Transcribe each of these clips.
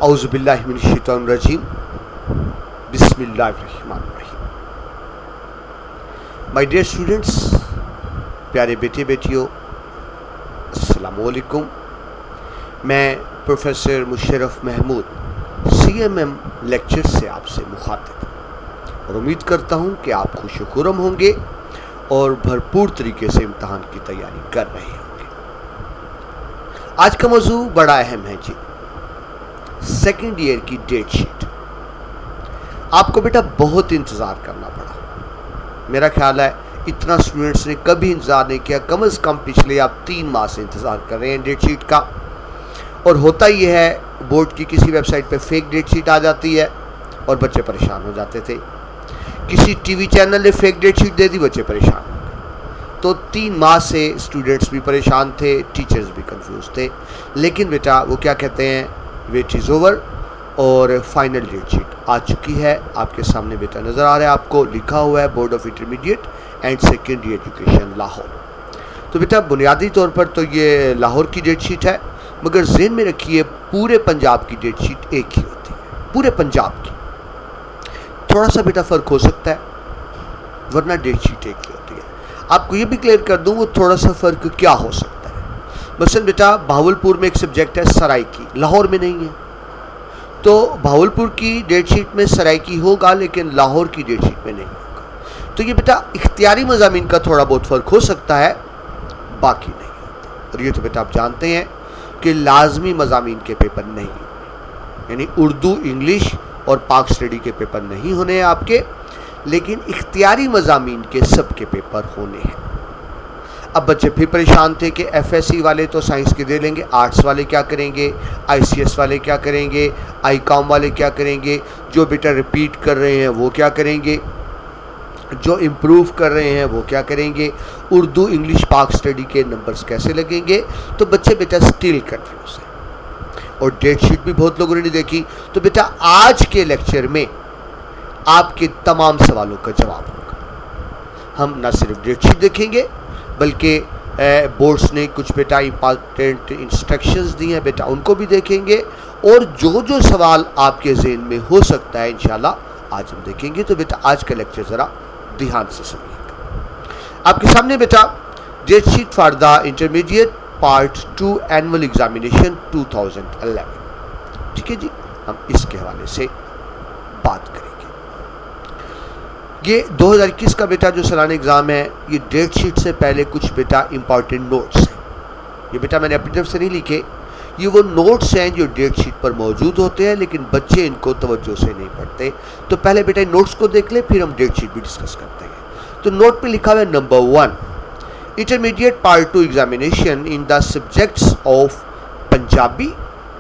औज़ुबिल्लाहि मिनश्शैतानिर्रजीम बिस्मिल्लाहिर्रहमानिर्रहीम। My dear students, प्यारे बेटे बेटियों, अस्सलाम वालेकुम। मैं professor Musharraf Mahmood CMM lecture से आपसे मुखातिब और उम्मीद करता हूं कि आप खुश खुरम होंगे और भरपूर तरीके से इम्तहान की तैयारी कर रहे होंगे। आज का मौजू बड़ा अहम है जी, सेकेंड ईयर की डेट शीट। आपको बेटा बहुत इंतज़ार करना पड़ा। मेरा ख्याल है इतना स्टूडेंट्स ने कभी इंतज़ार नहीं किया। कम से कम पिछले आप 3 माह से इंतज़ार कर रहे हैं डेट शीट का। और होता ही है, बोर्ड की किसी वेबसाइट पे फेक डेट शीट आ जाती है और बच्चे परेशान हो जाते थे। किसी टीवी चैनल ने फेक डेट शीट दे दी, बच्चे परेशान हो गए। तो 3 माह से स्टूडेंट्स भी परेशान थे, टीचर्स भी कंफ्यूज थे। लेकिन बेटा वो क्या कहते हैं, वेट इज़ ओवर और फाइनल डेट शीट आ चुकी है। आपके सामने बेटा नज़र आ रहा है, आपको लिखा हुआ है board of intermediate and secondary education Lahore. तो बेटा बुनियादी तौर पर तो ये लाहौर की डेट शीट है, मगर ज़हन में रखिए पूरे पंजाब की डेट शीट एक ही होती है, पूरे पंजाब की। थोड़ा सा बेटा फ़र्क हो सकता है, वरना डेट शीट एक ही होती है। आपको ये भी क्लियर कर दूँ वो थोड़ा सा फ़र्क क्या हो सकता है। मसलन बेटा भावलपुर में एक सब्जेक्ट है सराइकी, लाहौर में नहीं है। तो भावलपुर की डेट शीट में सराइकी होगा, लेकिन लाहौर की डेट शीट में नहीं होगा। तो ये बेटा इख्तियारी मज़ामीन का थोड़ा बहुत फ़र्क हो सकता है, बाकी नहीं होता। और ये तो बेटा आप जानते हैं कि लाजमी मज़ामीन के पेपर नहीं, यानी उर्दू, इंग्लिश और पाक स्टडी के पेपर नहीं होने हैं आपके, लेकिन इख्तियारी मज़ामीन के सब के पेपर होने हैं। अब बच्चे फिर परेशान थे कि FSC वाले तो साइंस के दे लेंगे, आर्ट्स वाले क्या करेंगे, ICS वाले क्या करेंगे, ICOM वाले क्या करेंगे, जो बेटा रिपीट कर रहे हैं वो क्या करेंगे, जो इम्प्रूव कर रहे हैं वो क्या करेंगे, उर्दू, इंग्लिश, पाक स्टडी के नंबर्स कैसे लगेंगे। तो बच्चे बेटा स्टिल कंफ्यूज हैं और डेट शीट भी बहुत लोगों ने नहीं देखी। तो बेटा आज के लेक्चर में आपके तमाम सवालों का जवाब होगा। हम न सिर्फ डेट शीट देखेंगे, बल्कि बोर्ड्स ने कुछ बेटा इंपॉर्टेंट इंस्ट्रक्शंस दी हैं, बेटा उनको भी देखेंगे। और जो जो सवाल आपके ज़हन में हो सकता है इंशाल्लाह आज हम देखेंगे। तो बेटा आज का लेक्चर ज़रा ध्यान से सुनिएगा। आपके सामने बेटा date sheet for the intermediate part 2 annual examination 2011, ठीक है जी। हम इसके हवाले से बात करेंगे। ये 2021 का बेटा जो सालाना एग्ज़ाम है, ये डेट शीट से पहले कुछ बेटा इंपॉर्टेंट नोट्स हैं। ये बेटा मैंने अपनी तरफ से नहीं लिखे, ये वो नोट्स हैं जो डेट शीट पर मौजूद होते हैं, लेकिन बच्चे इनको तवज्जो से नहीं पढ़ते। तो पहले बेटा नोट्स को देख ले, फिर हम डेट शीट भी डिस्कस करते हैं। तो नोट पे लिखा हुआ है number 1, intermediate part 2 examination in the subjects of Punjabi,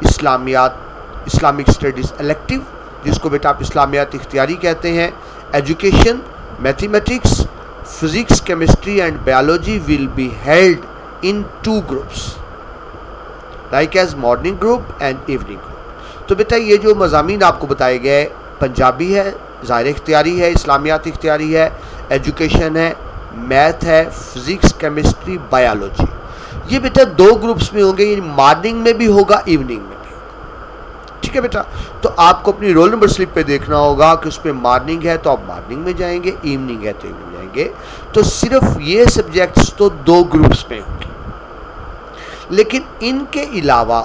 Islamiat, Islamic studies elective, जिसको बेटा आप इस्लामियात इख्तियारी कहते हैं, education, mathematics, physics, chemistry and biology will be held in 2 groups like as morning group and evening group. तो बेटा ये जो मज़ामीन आपको बताए गए, पंजाबी है, ज़ाहिर इख्तियारी है, इस्लामियात इख्तियारी है, एजुकेशन है, मैथ है, फिजिक्स, केमिस्ट्री, बायोलॉजी, ये बेटा 2 ग्रुप्स में होंगे। ये मॉर्निंग में भी होगा, इवनिंग में भी होगा, ठीक है बेटा। तो आपको अपनी रोल नंबर स्लिप पे देखना होगा कि उसमें मॉर्निंग है तो आप मॉर्निंग में जाएंगे, इवनिंग है तो इवनिंग जाएंगे। तो सिर्फ ये सब्जेक्ट्स तो 2 ग्रुप्स में होंगे, लेकिन इनके अलावा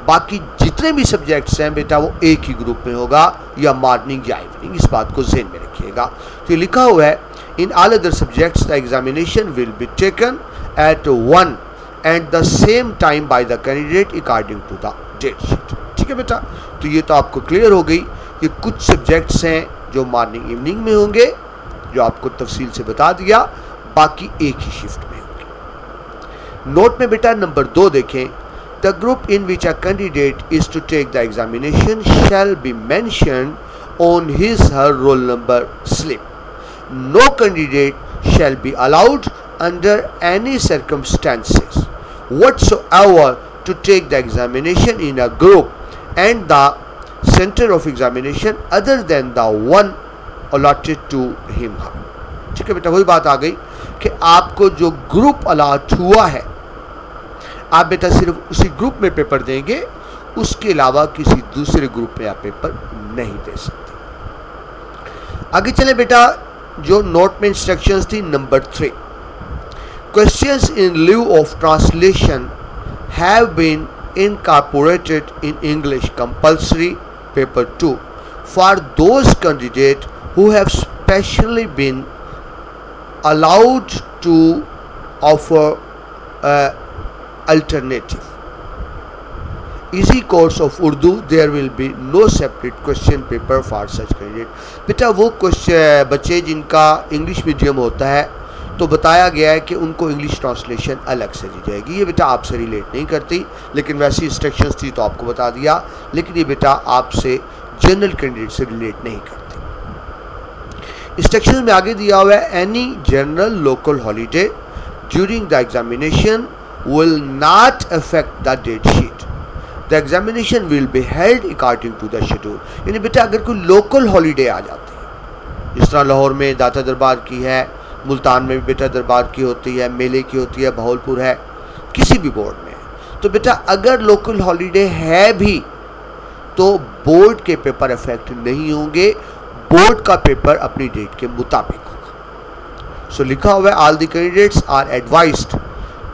बाकी जितने भी सब्जेक्ट्स हैं बेटा वो एक ही ग्रुप में होगा, या मॉर्निंग या इवनिंग। इस बात को ज़हन में रखिएगा। तो ये लिखा हुआ है, in all other subjects the examination will be taken at 1 and the same time by the candidate according to the date sheet, ठीक है बेटा। तो ये तो आपको क्लियर हो गई। ये कुछ सब्जेक्ट्स हैं जो मॉर्निंग इवनिंग में होंगे, जो आपको तफसील से बता दिया, बाकी एक ही शिफ्ट में। नोट में बेटा नंबर 2 देखें, the group in which a candidate is to take the examination shall be mentioned on his her roll number slip. No candidate shall be allowed under any circumstances whatsoever to take the examination in a group and the center of examination other than the one allotted to him। ठीक है बेटा, वही बात आ गई कि आपको जो group allot हुआ है, आप बेटा सिर्फ उसी ग्रुप में पेपर देंगे उसके अलावा किसी दूसरे ग्रुप में आप पेपर नहीं दे सकते। आगे चले बेटा, जो नोट में इंस्ट्रक्शंस थी number 3, questions in lieu of translation have been incorporated in English compulsory paper 2 for those candidates who have specially been allowed to offer alternative easy course of Urdu. There will be no separate question paper for such candidate. बेटा वो question बच्चे जिनका English medium होता है तो बताया गया है कि उनको इंग्लिश ट्रांसलेशन अलग से दी जाएगी। ये बेटा आपसे रिलेट नहीं करती, लेकिन वैसी इंस्ट्रक्शंस थी तो आपको बता दिया, लेकिन ये बेटा आपसे जनरल कैंडिडेट से रिलेट नहीं करती। इंस्ट्रक्शंस में आगे दिया हुआ है, any general local holiday during the examination will not affect the date sheet. The examination will be held according to the schedule. यानी बेटा अगर कोई लोकल हॉलीडे आ जाती है, जिस तरह लाहौर में दाता दरबार की है, मुल्तान में भी बेटा दरबार की होती है, मेले की होती है, भावलपुर है, किसी भी बोर्ड में, तो बेटा अगर लोकल हॉलीडे है भी तो बोर्ड के पेपर इफेक्ट नहीं होंगे, बोर्ड का पेपर अपनी डेट के मुताबिक होगा। सो लिखा हुआ है, all the candidates are advised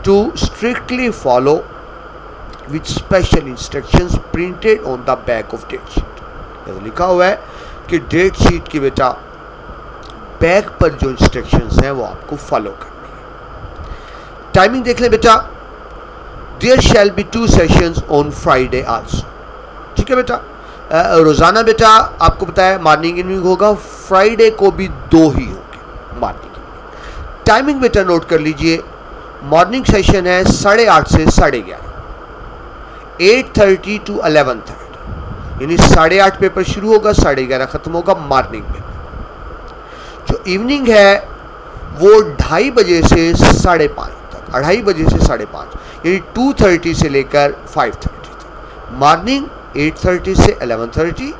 to strictly follow with special instructions printed on the back of date sheet. लिखा हुआ है कि डेट शीट की बेटा बैक पर जो इंस्ट्रक्शंस हैं वो आपको फॉलो करनी है। टाइमिंग देख ले बेटा, there shall be 2 sessions on Friday also. ठीक है बेटा, रोजाना बेटा आपको बताया मॉर्निंग इवनिंग होगा, फ्राइडे को भी 2 ही होंगे मॉर्निंग इवनिंग। टाइमिंग बेटा नोट कर लीजिए, मॉर्निंग सेशन है 8:30 से 11:30, 8:30 to 11:30, यानी 8:30 पेपर शुरू होगा, 11:30 खत्म होगा मॉर्निंग में। जो इवनिंग है वो 2:30 बजे से 5:30 तक, 2:30 बजे से 5:30, यानी 2:30 से लेकर 5:30 तक। मॉर्निंग 8:30 से 11:30,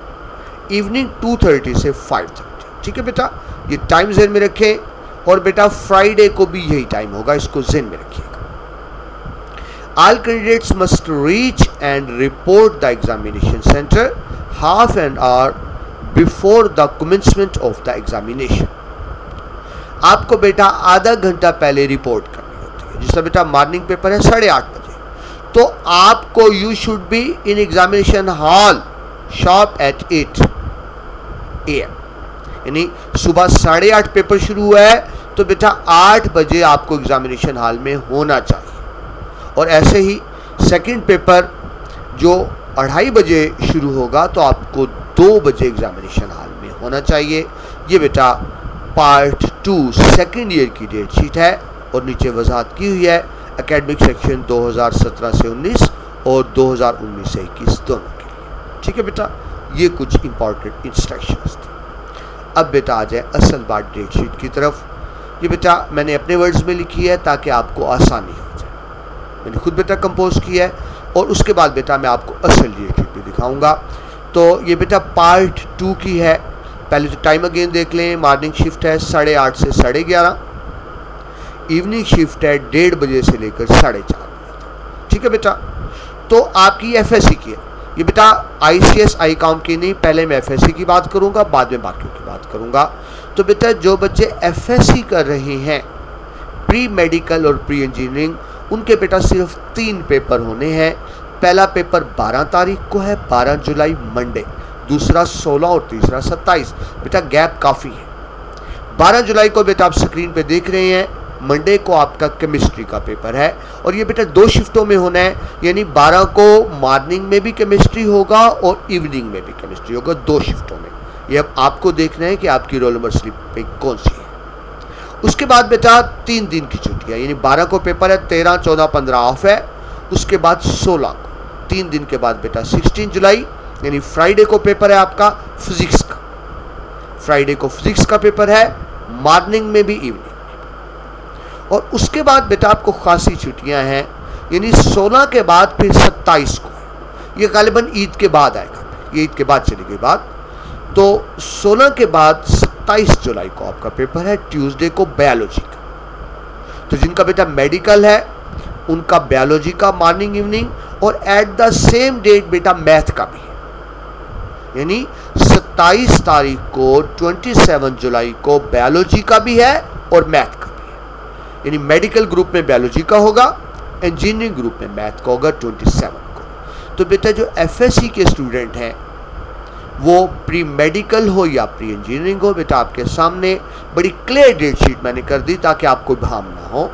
इवनिंग 2:30 से 5:30। ठीक है बेटा, ये टाइम ज़हन में रखें, और बेटा फ्राइडे को भी यही टाइम होगा, इसको ज़हन में रखिएगा। All candidates must reach and report the examination centre half an hour before the commencement of the examination. आपको बेटा आधा घंटा पहले रिपोर्ट करनी होती है। जिसका बेटा मॉर्निंग पेपर है 8:30 बजे, तो आपको you should be in examination hall sharp at 8 AM, यानी सुबह 8:30 पेपर शुरू हुआ है तो बेटा 8 बजे आपको एग्जामिनेशन हॉल में होना चाहिए। और ऐसे ही सेकंड पेपर जो 2:30 बजे शुरू होगा तो आपको 2 बजे एग्जामिनेशन हॉल में होना चाहिए। ये बेटा पार्ट 2 सेकेंड ईयर की डेट शीट है, और नीचे वजाहत की हुई है एकेडमिक सेक्शन 2017 से 19 और 2019 से 21 दोनों के लिए। ठीक है बेटा, ये कुछ इंपॉर्टेंट इंस्ट्रक्शंस थे। अब बेटा आ जाए असल बात डेट शीट की तरफ। ये बेटा मैंने अपने वर्ड्स में लिखी है ताकि आपको आसानी हो जाए, मैंने खुद बेटा कंपोज किया है, और उसके बाद बेटा मैं आपको असल डेट शीट भी दिखाऊंगा। तो ये बेटा पार्ट 2 की है। पहले तो टाइम अगेन देख लें, मॉर्निंग शिफ्ट है 8:30 से 11:30, इवनिंग शिफ्ट है 1:30 बजे से लेकर 4:30 बजे। ठीक है बेटा, तो आपकी FSC की है। ये बेटा ICS ICOM की नहीं, पहले मैं FSC की बात करूंगा, बाद में बाकियों की बात करूंगा। तो बेटा जो बच्चे FSC कर रहे हैं, प्री मेडिकल और प्री इंजीनियरिंग, उनके बेटा सिर्फ 3 पेपर होने हैं। पहला पेपर 12 तारीख को है, 12 जुलाई मंडे, दूसरा 16 और तीसरा 27। बेटा गैप काफ़ी है। 12 जुलाई को बेटा आप स्क्रीन पे देख रहे हैं, मंडे को आपका केमिस्ट्री का पेपर है, और ये बेटा 2 शिफ्टों में होना है, यानी 12 को मॉर्निंग में भी केमिस्ट्री होगा और इवनिंग में भी केमिस्ट्री होगा, 2 शिफ्टों में। ये अब आपको देखना है कि आपकी रोल नंबर स्लिप पे कौन सी है। उसके बाद बेटा 3 दिन की छुट्टियाँ, यानी 12 को पेपर है, 13, 14, 15 ऑफ है, उसके बाद 16 को, 3 दिन के बाद बेटा 16 जुलाई यानी फ्राइडे को पेपर है आपका फिजिक्स का, फ्राइडे को फिजिक्स का पेपर है, मॉर्निंग में भी इवनिंग में। और उसके बाद बेटा आपको खासी छुट्टियां हैं, यानी 16 के बाद फिर 27 को, ये गालिबन ईद के बाद आएगा, ये ईद के बाद चली गई बात। तो 16 के बाद 27 जुलाई को आपका पेपर है, ट्यूसडे को बायोलॉजी का। तो जिनका बेटा मेडिकल है उनका बायोलॉजी का मॉर्निंग इवनिंग, और एट द सेम डेट बेटा मैथ का भी है, यानी 27 तारीख को 27 जुलाई को बायोलॉजी का भी है और मैथ का भी है। यानी मेडिकल ग्रुप में बायोलॉजी का होगा, इंजीनियरिंग ग्रुप में मैथ का होगा 27 को। तो बेटा जो एफएससी के स्टूडेंट हैं वो प्री मेडिकल हो या प्री इंजीनियरिंग हो, बेटा आपके सामने बड़ी क्लियर डेट शीट मैंने कर दी ताकि आपको भ्रम ना हो।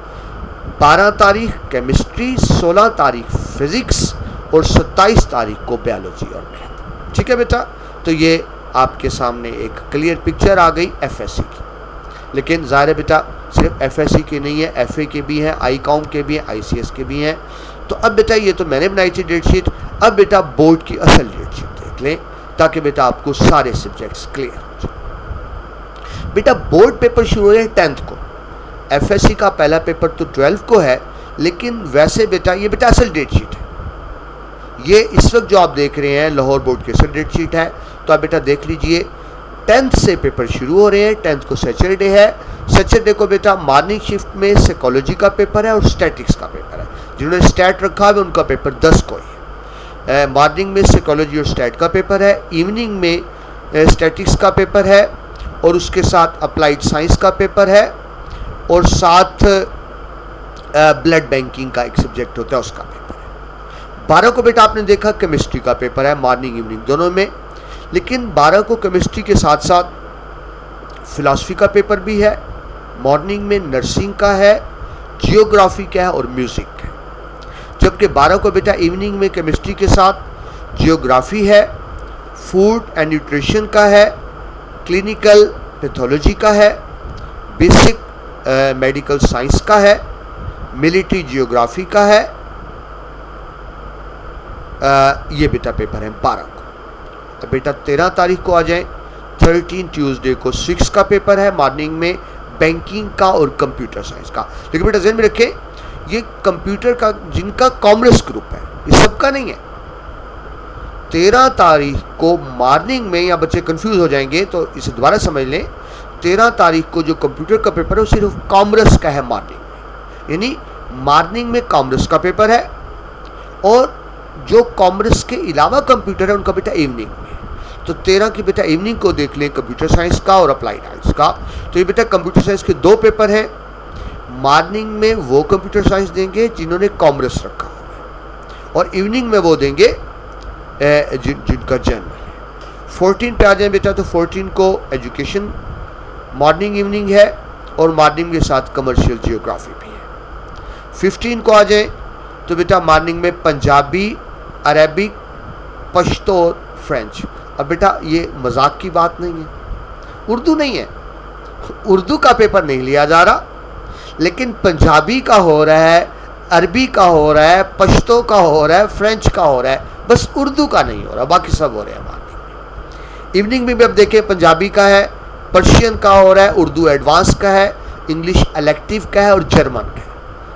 12 तारीख केमिस्ट्री, 16 तारीख फिजिक्स और 27 तारीख को बायोलॉजी और मैथ। ठीक है बेटा, तो ये आपके सामने एक क्लियर पिक्चर आ गई एफएससी की। लेकिन ज़ाहिर है बेटा सिर्फ एफएससी के नहीं है, एफए के भी हैं, आईकॉम के भी हैं, आईसीएस के भी हैं। तो अब बेटा ये तो मैंने बनाई थी डेट शीट, अब बेटा बोर्ड की असल डेट शीट देख लें ताकि बेटा आपको सारे सब्जेक्ट्स क्लियर हो जाए। बेटा बोर्ड पेपर शुरू हो रहे हैं 10th को, एफएससी का पहला पेपर तो 12 को है, लेकिन वैसे बेटा ये बेटा असल डेट शीट है। ये इस वक्त जो आप देख रहे हैं लाहौर बोर्ड की असल डेट शीट है, तो आप बेटा देख लीजिए 10th से पेपर शुरू हो रहे हैं। 10th को सैटरडे है, सैटरडे को बेटा मॉर्निंग शिफ्ट में साइकोलॉजी का पेपर है और स्टैटिक्स का पेपर है। जिन्होंने स्टैट रखा है उनका पेपर 10 को ही है। मॉर्निंग में साइकोलॉजी और स्टैट का पेपर है, इवनिंग में स्टैटिक्स का पेपर है और उसके साथ अप्लाइड साइंस का पेपर है और साथ ब्लड बैंकिंग का एक सब्जेक्ट होता है उसका पेपर है। 12 को बेटा आपने देखा केमिस्ट्री का पेपर है, मॉर्निंग इवनिंग दोनों में। लेकिन 12 को केमिस्ट्री के साथ साथ फिलॉसफी का पेपर भी है, मॉर्निंग में नर्सिंग का है, जियोग्राफी का है और म्यूज़िक है। जबकि 12 को बेटा इवनिंग में केमिस्ट्री के साथ जियोग्राफी है, फूड एंड न्यूट्रिशन का है, क्लिनिकल पैथोलॉजी का है, बेसिक मेडिकल साइंस का है, मिलिट्री जियोग्राफी का है। ये बेटा पेपर है 12 को। तो बेटा 13 तारीख को आ जाएं, 13 ट्यूसडे को 6 का पेपर है, मॉर्निंग में बैंकिंग का और कंप्यूटर साइंस का। लेकिन बेटा ध्यान में रखें ये कंप्यूटर का जिनका कॉमर्स ग्रुप है ये सबका नहीं है। 13 तारीख को मॉर्निंग में, या बच्चे कंफ्यूज हो जाएंगे तो इसे दोबारा समझ लें, 13 तारीख को जो कंप्यूटर का पेपर है वो सिर्फ कॉमर्स का है मॉर्निंग में, यानी मॉर्निंग में कॉमर्स का पेपर है और जो कॉमर्स के अलावा कंप्यूटर है उनका बेटा इवनिंग में। तो 13 की बेटा इवनिंग को देख लें कंप्यूटर साइंस का और अप्लाइड आर्ट्स का। तो ये बेटा कंप्यूटर साइंस के 2 पेपर हैं। मॉर्निंग में वो कंप्यूटर साइंस देंगे जिन्होंने कॉमर्स रखा हुआ है और इवनिंग में वो देंगे जिनका जनरल है। 14 पे आ जाए बेटा, तो 14 को एजुकेशन मॉर्निंग इवनिंग है और मॉर्निंग के साथ कमर्शियल जियोग्राफी भी है। 15 को आ जाए तो बेटा मॉर्निंग में पंजाबी, अरेबिक, पश्तो और फ्रेंच। अब बेटा ये मजाक की बात नहीं है, उर्दू नहीं है, उर्दू का पेपर नहीं लिया जा रहा, लेकिन पंजाबी का हो रहा है, अरबी का हो रहा है, पश्तो का हो रहा है, फ्रेंच का हो रहा है, बस उर्दू का नहीं हो रहा, बाकी सब हो रहे हैं मॉर्निंग में। इवनिंग में भी अब देखें पंजाबी का है, पर्शियन का हो रहा है, उर्दू एडवांस का है, इंग्लिश इलेक्टिव का है और जर्मन का है।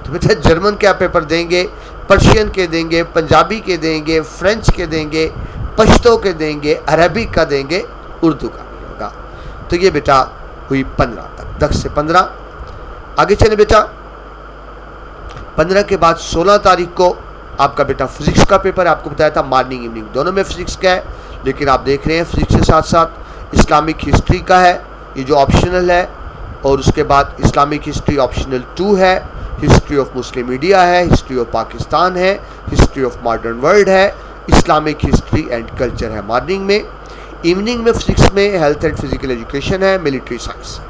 तो बेटा जर्मन के आप पेपर देंगे, पर्शियन के देंगे, पंजाबी के देंगे, फ्रेंच के देंगे, पश्तो के देंगे, अरबिक का देंगे, उर्दू का नहीं होगा। तो ये बेटा हुई 15 तक, 10 से 15। आगे चले बेटा, 15 के बाद 16 तारीख को आपका बेटा फिजिक्स का पेपर है। आपको बताया था मॉर्निंग इवनिंग दोनों में फिजिक्स का है, लेकिन आप देख रहे हैं फिजिक्स के साथ साथ इस्लामिक हिस्ट्री का है, ये जो ऑप्शनल है, और उसके बाद इस्लामिक हिस्ट्री ऑप्शनल 2 है, हिस्ट्री ऑफ मुस्लिम इंडिया है, हिस्ट्री ऑफ पाकिस्तान है, हिस्ट्री ऑफ मॉडर्न वर्ल्ड है, इस्लामिक हिस्ट्री एंड कल्चर है मॉर्निंग में। इवनिंग में फिजिक्स में हेल्थ एंड फिजिकल एजुकेशन है, मिलिट्री साइंस।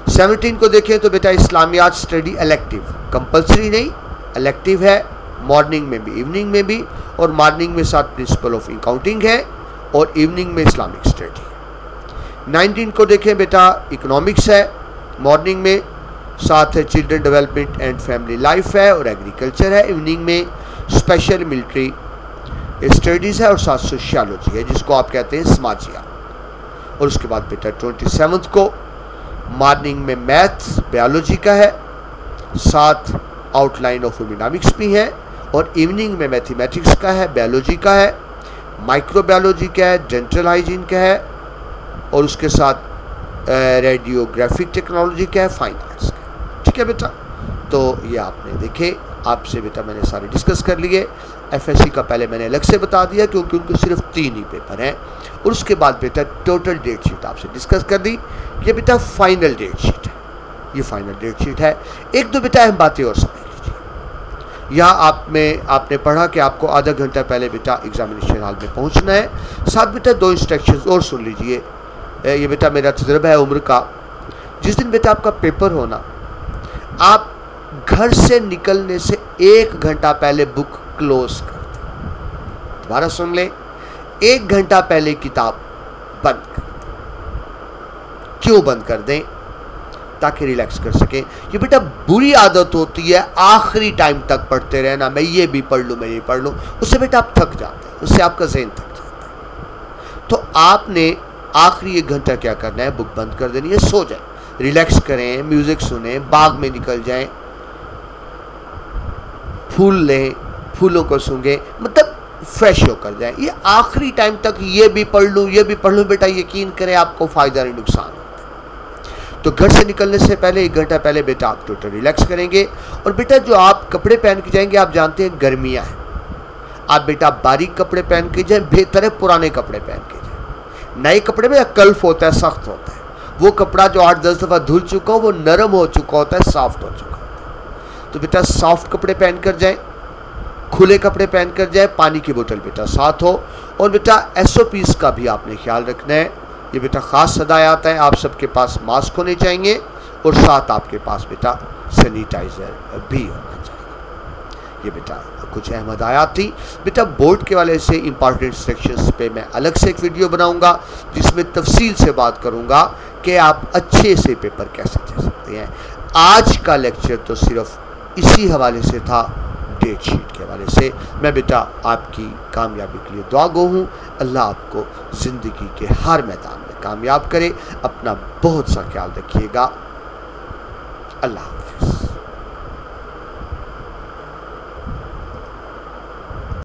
17 को देखें तो बेटा इस्लामियात स्टडी इलेक्टिव, कंपल्सरी नहीं, इलेक्टिव है, मॉर्निंग में भी इवनिंग में भी, और मॉर्निंग में साथ प्रिंसिपल ऑफ अकाउंटिंग है और इवनिंग में इस्लामिक स्टडी। 19 को देखें बेटा इकोनॉमिक्स है, मॉर्निंग में साथ है children development and family life है और एग्रीकल्चर है, इवनिंग में स्पेशल मिलिट्री स्टडीज़ है और साथ सोशियोलॉजी है जिसको आप कहते हैं समाजियात। और उसके बाद बेटा 27 को मॉर्निंग में मैथ्स बायोलॉजी का है, साथ आउटलाइन ऑफ इकोनॉमिक्स भी है, और इवनिंग में मैथमेटिक्स का है, बायोलॉजी का है, माइक्रोबायोलॉजी का है, डेंटल हाइजीन का है, और उसके साथ रेडियोग्राफिक टेक्नोलॉजी का है, फाइन आर्ट्स का। ठीक है बेटा, तो ये आपने देखे, आपसे बेटा मैंने सारे डिस्कस कर लिए। FSC का पहले मैंने अलग से बता दिया क्योंकि उनको सिर्फ 3 ही पेपर हैं। और उसके बाद बेटा टोटल डेट शीट आपसे डिस्कस कर दी। ये बेटा फाइनल डेट शीट है, ये फाइनल डेट शीट है। एक दो बेटा अहम बातें और समझ लीजिए। यहाँ आपने पढ़ा कि आपको आधा घंटा पहले बेटा एग्जामिनेशन हॉल में पहुँचना है। साथ बेटा 2 इंस्ट्रक्शंस और सुन लीजिए। ये बेटा मेरा तजुर्बा है उम्र का। जिस दिन बेटा आपका पेपर होना, आप घर से निकलने से 1 घंटा पहले बुक क्लोज कर दें। दोबारा सुन लें, 1 घंटा पहले किताब बंद कर दें। क्यों बंद कर दें? ताकि रिलैक्स कर सकें। ये बेटा बुरी आदत होती है आखिरी टाइम तक पढ़ते रहना, मैं ये भी पढ़ लूँ, मैं ये पढ़ लूँ। उससे बेटा आप थक जाते हैं, उससे आपका ज़हन थक जाता है। तो आपने आखिरी 1 घंटा क्या करना है, बुक बंद कर देनी है, सो जाए, रिलैक्स करें, म्यूज़िक सुने, बाग में निकल जाएं, फूल लें, फूलों को सूंघें, मतलब फ्रेश होकर जाएं। ये आखिरी टाइम तक ये भी पढ़ लूँ, ये भी पढ़ लूँ, बेटा यकीन करें आपको फ़ायदा नहीं नुकसान होता है। तो घर से निकलने से पहले 1 घंटा पहले बेटा आप टोटल रिलैक्स करेंगे। और बेटा जो आप कपड़े पहन के जाएंगे, आप जानते हैं गर्मियाँ हैं, आप बेटा बारीक कपड़े पहन के जाएँ, बेहतर है पुराने कपड़े पहन के जाएँ। नए कपड़े में कल्फ होता है, सख्त होता है। वो कपड़ा जो 8-10 दफ़ा धुल चुका हो वो नरम हो चुका होता है, सॉफ्ट हो चुका होता है। तो बेटा सॉफ्ट कपड़े पहन कर जाएं, खुले कपड़े पहन कर जाएं, पानी की बोतल बेटा साथ हो। और बेटा SOPs का भी आपने ख्याल रखना है। ये बेटा ख़ास हदायत है, आप सबके पास मास्क होने चाहिए और साथ आपके पास बेटा सैनिटाइज़र भी होना चाहिए। ये बेटा कुछ अहम हदायत थी। बेटा बोर्ड के वाले से इंपॉर्टेंट सेक्शंस पे मैं अलग से एक वीडियो बनाऊंगा जिसमें तफसील से बात करूंगा कि आप अच्छे से पेपर कैसे दे सकते हैं। आज का लेक्चर तो सिर्फ इसी हवाले से था, डेट शीट के हवाले से। मैं बेटा आपकी कामयाबी के लिए दुआगो हूँ। अल्लाह आपको ज़िंदगी के हर मैदान में कामयाब करे। अपना बहुत सा ख्याल रखिएगा। अल्लाह हाफ़िज़।